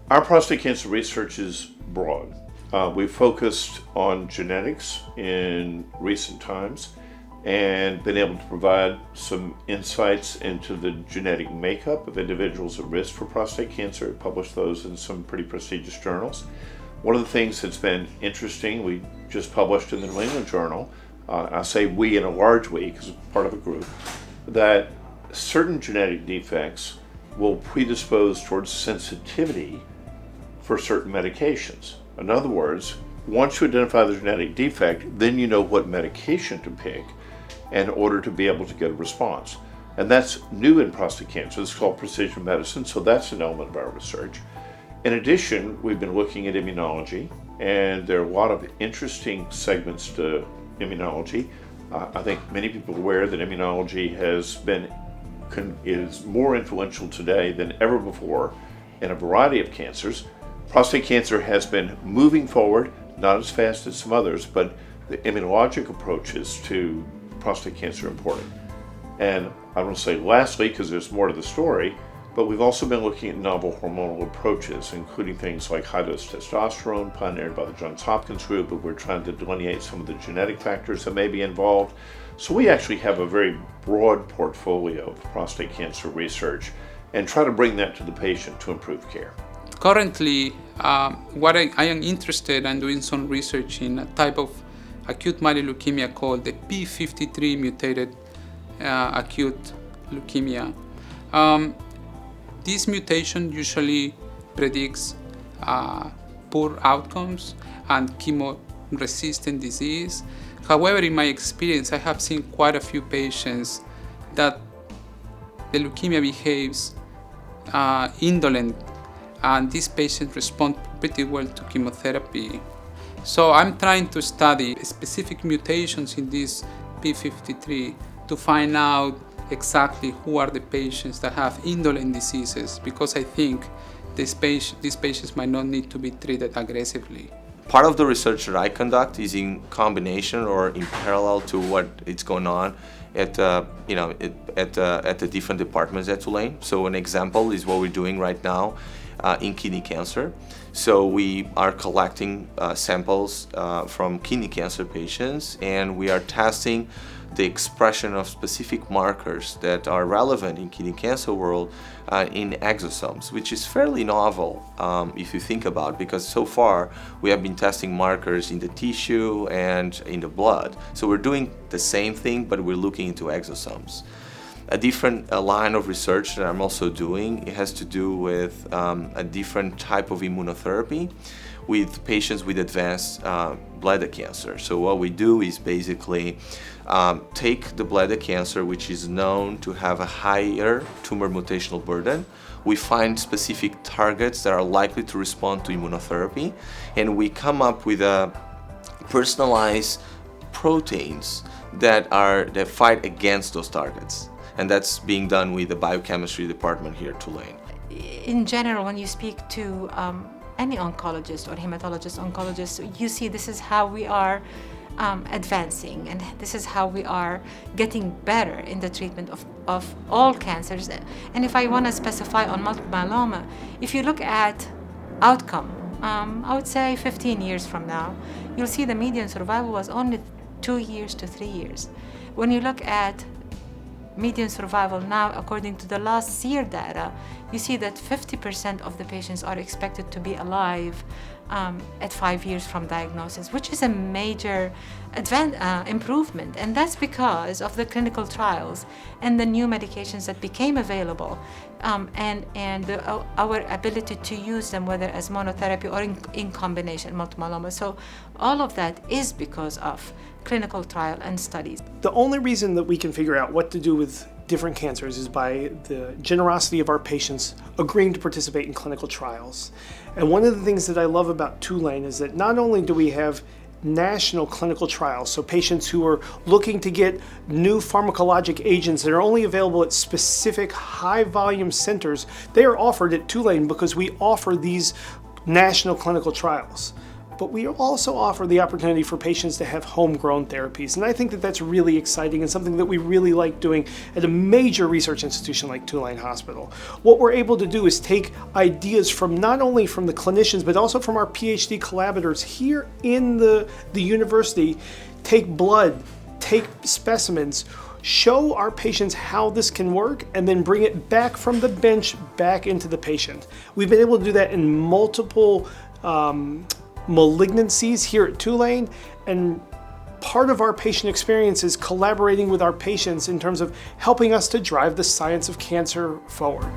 Our prostate cancer research is broad. We've focused on genetics in recent times and been able to provide some insights into the genetic makeup of individuals at risk for prostate cancer. Published those in some pretty prestigious journals. One of the things that's been interesting, we just published in the New England Journal, I say we in a large we because it's part of a group, that certain genetic defects will predispose towards sensitivity for certain medications. In other words, once you identify the genetic defect, then you know what medication to pick in order to be able to get a response. And that's new in prostate cancer. It's called precision medicine, so that's an element of our research. In addition, we've been looking at immunology, and there are a lot of interesting segments to immunology. I think many people are aware that immunology is more influential today than ever before in a variety of cancers. Prostate cancer has been moving forward, not as fast as some others, but the immunologic approaches to prostate cancer are important. And I want to say lastly, because there's more to the story, but we've also been looking at novel hormonal approaches, including things like high-dose testosterone, pioneered by the Johns Hopkins group, but we're trying to delineate some of the genetic factors that may be involved. So we actually have a very broad portfolio of prostate cancer research and try to bring that to the patient to improve care. Currently, what I am interested in doing some research in a type of acute myeloid leukemia called the p53 mutated acute leukemia. This mutation usually predicts poor outcomes and chemo-resistant disease. However, in my experience, I have seen quite a few patients that the leukemia behaves indolent, and these patients respond pretty well to chemotherapy. So I'm trying to study specific mutations in this p53 to find out exactly who are the patients that have indolent diseases, because I think these patients might not need to be treated aggressively. Part of the research that I conduct is in combination or in parallel to what is going on at the different departments at Tulane. So an example is what we're doing right now in kidney cancer. So we are collecting samples from kidney cancer patients, and we are testing the expression of specific markers that are relevant in kidney cancer world in exosomes, which is fairly novel if you think about it, because so far we have been testing markers in the tissue and in the blood. So we're doing the same thing, but we're looking into exosomes. A different line of research that I'm also doing, it has to do with a different type of immunotherapy with patients with advanced bladder cancer. So what we do is basically take the bladder cancer, which is known to have a higher tumor mutational burden. We find specific targets that are likely to respond to immunotherapy, and we come up with personalized proteins that fight against those targets. And that's being done with the biochemistry department here at Tulane. In general, when you speak to any oncologist or hematologist oncologist, you see this is how we are advancing, and this is how we are getting better in the treatment of all cancers. And if I want to specify on multiple myeloma, if you look at outcome, I would say 15 years from now, you'll see the median survival was only 2 years to 3 years. When you look at median survival now, according to the last SEER data, you see that 50% of the patients are expected to be alive at 5 years from diagnosis, which is a major improvement. And that's because of the clinical trials and the new medications that became available, and our ability to use them, whether as monotherapy or in combination, multiple myeloma. So all of that is because of clinical trial and studies. The only reason that we can figure out what to do with different cancers is by the generosity of our patients agreeing to participate in clinical trials. And one of the things that I love about Tulane is that not only do we have national clinical trials, so patients who are looking to get new pharmacologic agents that are only available at specific high-volume centers, they are offered at Tulane because we offer these national clinical trials. but we also offer the opportunity for patients to have homegrown therapies. And I think that that's really exciting and something that we really like doing at a major research institution like Tulane Hospital. What we're able to do is take ideas from not only from the clinicians, but also from our PhD collaborators here in the university, take blood, take specimens, show our patients how this can work, and then bring it back from the bench back into the patient. We've been able to do that in multiple malignancies here at Tulane, and part of our patient experience is collaborating with our patients in terms of helping us to drive the science of cancer forward.